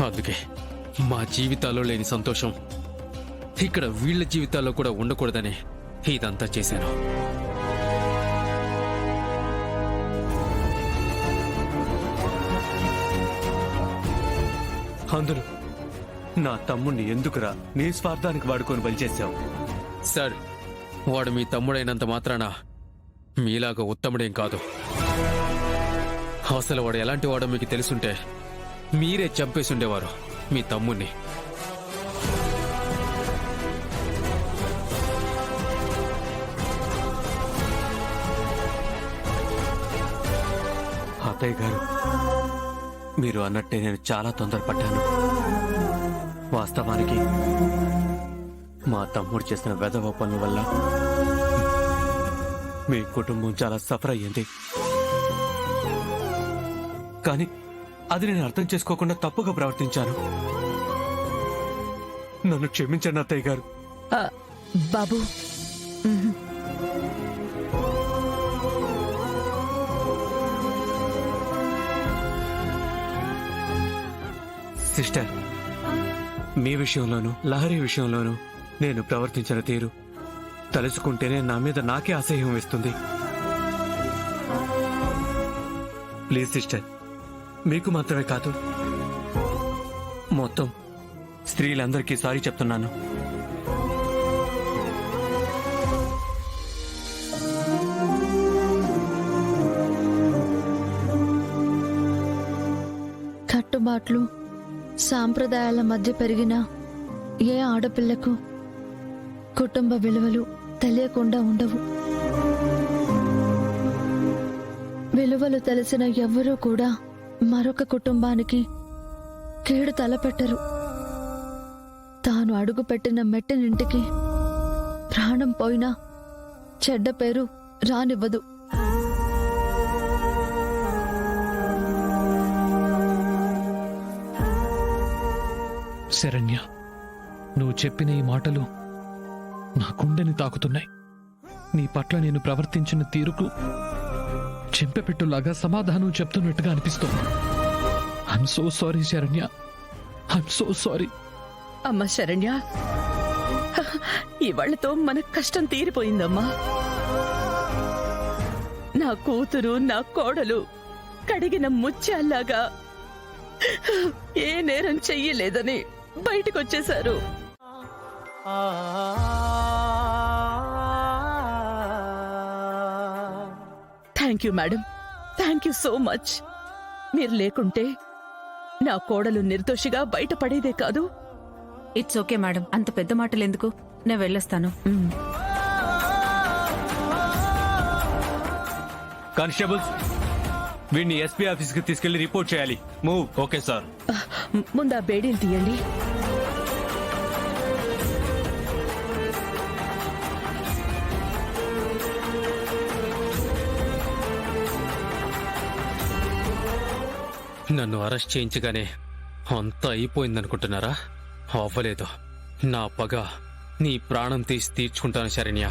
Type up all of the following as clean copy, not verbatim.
అందుకే మా జీవితాల్లో లేని సంతోషం ఇక్కడ వీళ్ళ జీవితాల్లో కూడా ఉండకూడదని ఇదంతా చేశాను. అందులో నా తమ్ముణ్ణి ఎందుకురా నీ స్వార్థానికి వాడుకొని బలిచేశావు? సార్, వాడు మీ తమ్ముడైనంత మాత్రాన మీలాగా ఉత్తముడేం కాదు. అసలు వాడు ఎలాంటి వాడో మీకు తెలుసుంటే మీరే చంపేసి ఉండేవారు మీ తమ్ముణ్ణి. అత్తయ్య గారు, మీరు అన్నట్టే నేను చాలా తొందరపడ్డాను. వాస్తవానికి మా తమ్ముడు చేసిన వెధవ పనుల వల్ల మీ కుటుంబం చాలా సఫర్ అయ్యింది. కానీ అది నేను అర్థం చేసుకోకుండా తప్పుగా ప్రవర్తించాను. నన్ను క్షమించండి అత్తయ్య గారు. బాబు, సిస్టర్, మీ విషయంలోనూ లహరి విషయంలోనూ నేను ప్రవర్తించిన తీరు తలుచుకుంటేనే నా మీద నాకే అసహ్యం వేస్తుంది. ప్లీజ్ సిస్టర్, మీకు మాత్రమే కాదు, మొత్తం స్త్రీలందరికీ సారీ చెప్తున్నాను. కట్టుబాట్లు సాంప్రదాయాల మధ్య పెరిగిన ఏ ఆడపిల్లకు కుటుంబ విలువలు తెలియకుండా ఉండవు. విలువలు తెలిసిన ఎవ్వరూ కూడా మరొక కుటుంబానికి కీడు తలపెట్టరు. తాను అడుగుపెట్టిన మెట్టినింటికి ప్రాణం పోయినా చెడ్డ పేరు రానివ్వదు. శరణ్య, నువ్వు చెప్పిన ఈ మాటలు నా గుండెని తాకుతున్నాయి. నీ పట్ల నేను ప్రవర్తించిన తీరుకు చెంపెపెట్టులాగా సమాధానం చెప్తున్నట్టుగా అనిపిస్తోంది. I'm so sorry Saranya, I'm so sorry. అమ్మా శరణ్య, ఇవాళ్లతో మన కష్టం తీరిపోయిందమ్మా. నా కూతురు, నా కోడలు కడిగిన ముత్యాల్లాగా ఏ నేరం చెయ్యలేదని బయటకొచ్చేశారు. Thank you madam, thank you so much. మీరు లేకుంటే నా కోడలు నిర్దోషిగా బయటపడేదే కాదు. ఇట్స్ ఓకే మేడం, అంత పెద్ద మాటలు ఎందుకు, నేను వెళ్ళొస్తాను. కానిస్టేబుల్స్, వీడిని ఎస్పీ ఆఫీస్ కి తీసుకెళ్లి రిపోర్ట్ చేయాలి. మూవ్. Okay sir. ముందా బేడీలు తీయండి. నన్ను అరెస్ట్ చేయించగానే అంతా అయిపోయిందనుకుంటున్నారా? అవ్వలేదు. నా పగ నీ ప్రాణం తీసి తీర్చుకుంటాను శరణ్య.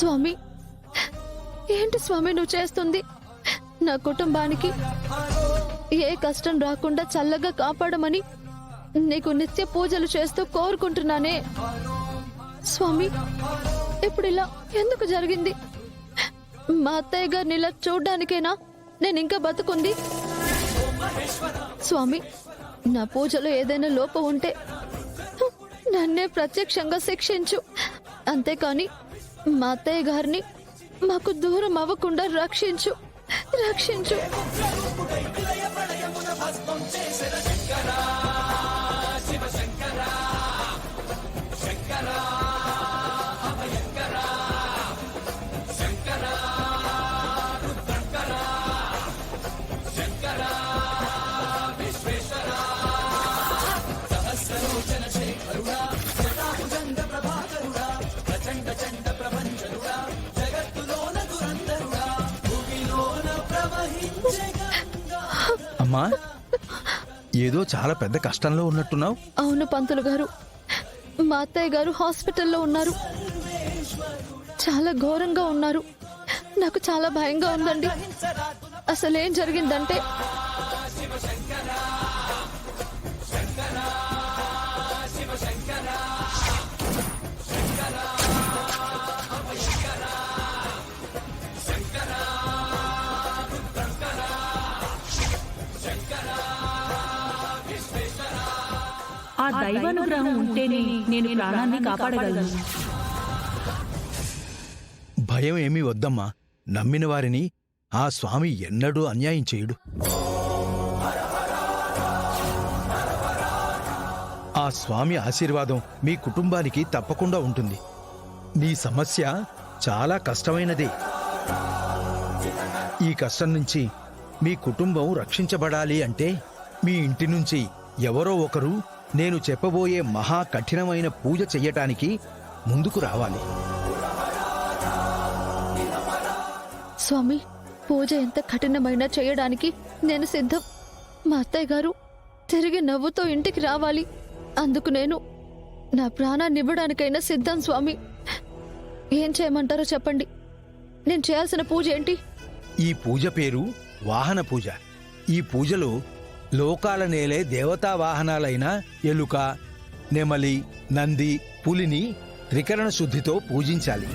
స్వామి, ఏంటి స్వామి నువ్వు చేస్తుంది? నా కుటుంబానికి ఏ కష్టం రాకుండా చల్లగా కాపాడమని నీకు నిత్య పూజలు చేస్తూ కోరుకుంటున్నానే స్వామి. ఇప్పుడు ఇలా ఎందుకు జరిగింది? మా అత్తయ్య గారిని ఇలా చూడ్డానికేనా నేను ఇంకా బతుకుంది? స్వామి, నా పూజలో ఏదైనా లోపం ఉంటే నన్నే ప్రత్యక్షంగా శిక్షించు. అంతేకాని మా అత్తయ్య గారిని మాకు దూరం అవ్వకుండా రక్షించు, రక్షించు. అమ్మా ఏదో చాలా పెద్ద కష్టంలో ఉన్నట్టున్నావు. అవును పంతులు గారు, మా అత్తయ్య గారు హాస్పిటల్లో ఉన్నారు. చాలా ఘోరంగా ఉన్నారు. నాకు చాలా భయంగా ఉందండి. అసలేం జరిగిందంటే ఆ దైవానుగ్రహం ఉంటేనే నేను ప్రాణాన్ని కాపాడగలను. భయం ఏమీ వద్దమ్మా. నమ్మిన వారిని ఆ స్వామి ఎన్నడూ అన్యాయం చేయుడు. ఆ స్వామి ఆశీర్వాదం మీ కుటుంబానికి తప్పకుండా ఉంటుంది. నీ సమస్య చాలా కష్టమైనదే. ఈ కష్టం నుంచి మీ కుటుంబం రక్షించబడాలి అంటే మీ ఇంటి నుంచి ఎవరో ఒకరు నేను చెప్పబోయే మహా కఠినమైన పూజ చెయ్యటానికి ముందుకు రావాలి. స్వామి, పూజ ఎంత కఠినమైనా చేయడానికి నేను సిద్ధం. మా అత్తయ్య గారు తిరిగి నవ్వుతో ఇంటికి రావాలి. అందుకు నేను నా ప్రాణాన్ని ఇవ్వడానికైనా సిద్ధం స్వామి. ఏం చేయమంటారో చెప్పండి. నేను చేయాల్సిన పూజ ఏంటి? ఈ పూజ పేరు వాహన పూజ. ఈ పూజలో లోకాల నేలే దేవతా వాహనాలైన ఎలుక, నెమలి, నంది, పులిని త్రికరణ శుద్ధితో పూజించాలి.